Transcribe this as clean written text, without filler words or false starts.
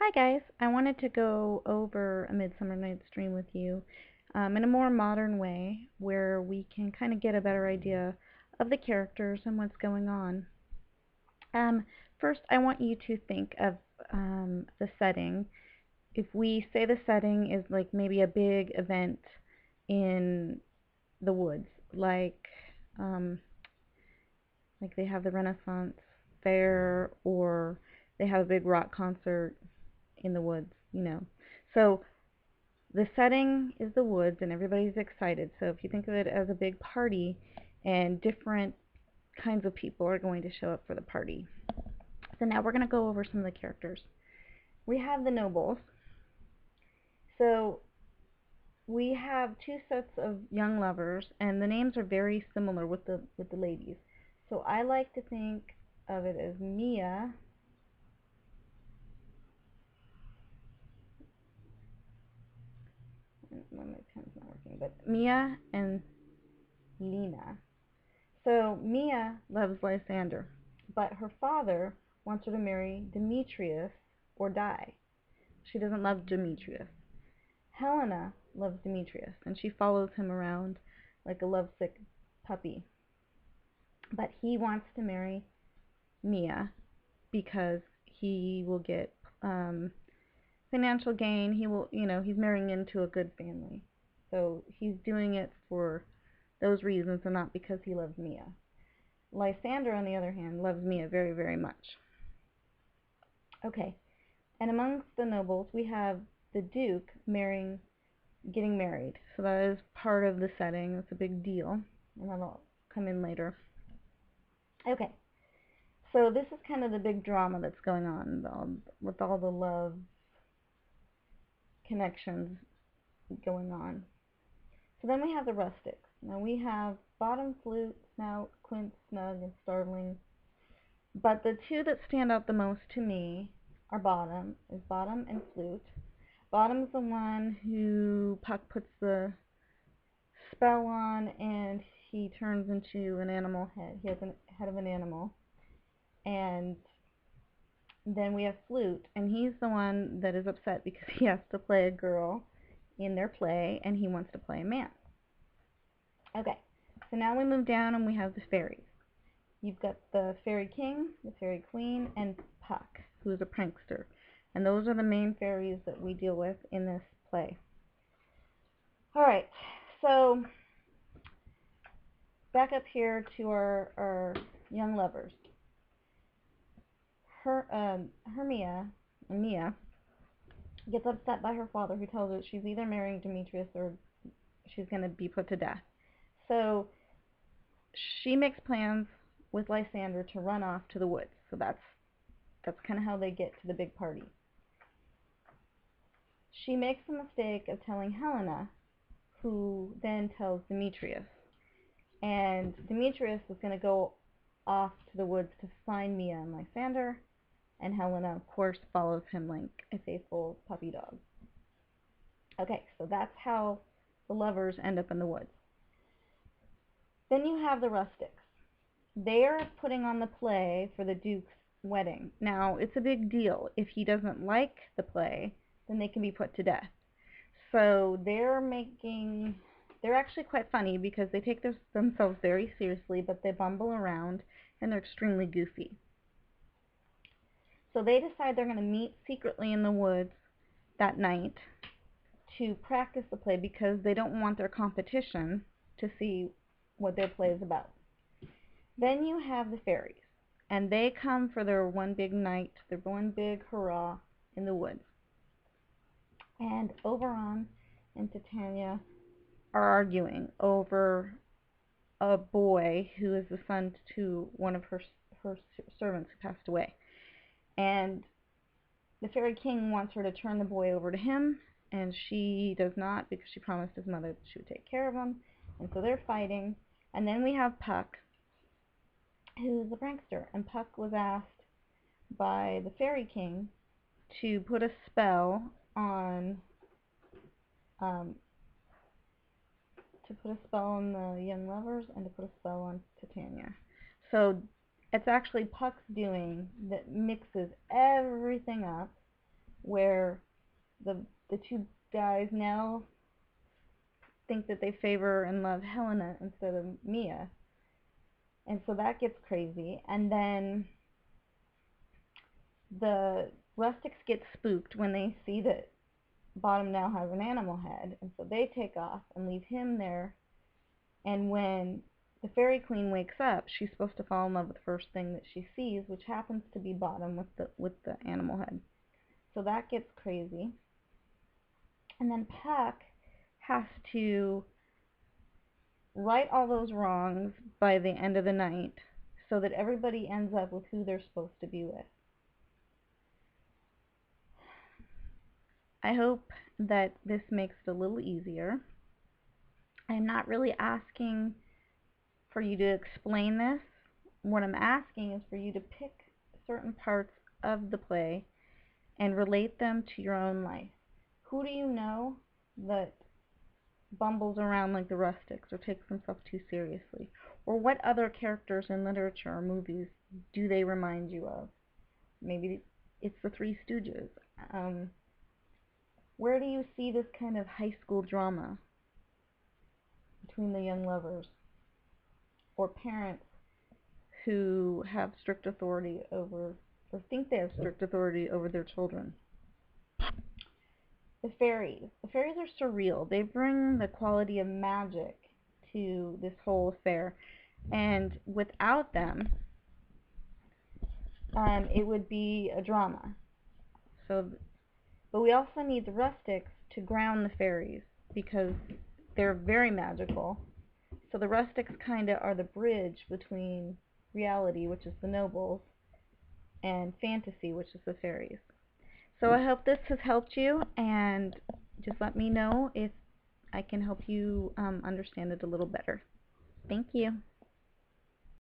Hi guys, I wanted to go over A Midsummer Night's Dream with you in a more modern way where we can kind of get a better idea of the characters and what's going on. Um, First, I want you to think of the setting. If we say the setting is like maybe a big event in the woods, um, like they have the Renaissance fair or they have a big rock concert in the woods. So the setting is the woods and everybody's excited. So if you think of it as a big party and different kinds of people are going to show up for the party. So now we're going to go over some of the characters. We have the nobles. So we have two sets of young lovers and the names are very similar with the ladies. So I like to think of it as Mia, my pen's not working, but Mia and Lena. So Mia loves Lysander, but her father wants her to marry Demetrius or die. She doesn't love Demetrius. Helena loves Demetrius, and she follows him around like a lovesick puppy. But he wants to marry Mia because he will get financial gain. He's marrying into a good family. So he's doing it for those reasons and not because he loves Mia. Lysander, on the other hand, loves Mia very, very much. Okay, and amongst the nobles, we have the Duke getting married. So that is part of the setting. It's a big deal, and that'll come in later. Okay, so this is kind of the big drama that's going on with all the love connections going on. So then we have the rustics. Now we have Bottom, Flute, Snout, Quint, Snug, and Starveling. But the two that stand out the most to me are Bottom and Flute. Bottom's the one who Puck puts the spell on and he turns into an animal head. He has a head of an animal. And then we have Flute, and he's the one that is upset because he has to play a girl in their play and he wants to play a man. Okay, so now we move down and we have the fairies. You've got the Fairy King, the Fairy Queen, and Puck, who's a prankster. And those are the main fairies that we deal with in this play. Alright, so back up here to our young lovers. Mia gets upset by her father, who tells her she's either marrying Demetrius or she's going to be put to death. So she makes plans with Lysander to run off to the woods. So that's kind of how they get to the big party. She makes the mistake of telling Helena, who then tells Demetrius. And Demetrius is going to go off to the woods to find Mia and Lysander, and Helena, of course, follows him like a faithful puppy dog. Okay, so that's how the lovers end up in the woods. Then you have the rustics. They're putting on the play for the Duke's wedding. Now, it's a big deal. If he doesn't like the play, then they can be put to death. So they're actually quite funny because they take themselves very seriously, but they bumble around and they're extremely goofy. So they decide they're going to meet secretly in the woods that night to practice the play because they don't want their competition to see what their play is about. Then you have the fairies, and they come for their one big night, their one big hurrah in the woods. And Oberon and Titania are arguing over a boy who is the son to one of her servants who passed away. And the Fairy King wants her to turn the boy over to him, and she does not because she promised his mother that she would take care of him. And so they're fighting. And then we have Puck, who's a prankster. And Puck was asked by the Fairy King to put a spell on the young lovers and to put a spell on Titania. So it's actually Puck's doing that mixes everything up where the two guys now think that they favor and love Helena instead of Mia. And so that gets crazy. And then the rustics get spooked when they see that Bottom now has an animal head, and so they take off and leave him there. And when the Fairy Queen wakes up, she's supposed to fall in love with the first thing that she sees, which happens to be Bottom with the animal head. So that gets crazy. And then Puck has to right all those wrongs by the end of the night so that everybody ends up with who they're supposed to be with. I hope that this makes it a little easier. I'm not really asking for you to explain this. What I'm asking is for you to pick certain parts of the play and relate them to your own life. Who do you know that bumbles around like the rustics or takes themselves too seriously? Or what other characters in literature or movies do they remind you of? Maybe it's the Three Stooges. Where do you see this kind of high school drama between the young lovers? Or parents who have strict authority over, or think they have strict authority over their children. The fairies. The fairies are surreal. They bring the quality of magic to this whole affair. And without them, it would be a drama. But we also need the rustics to ground the fairies because they're very magical. So the rustics kind of are the bridge between reality, which is the nobles, and fantasy, which is the fairies. So I hope this has helped you, and just let me know if I can help you understand it a little better. Thank you.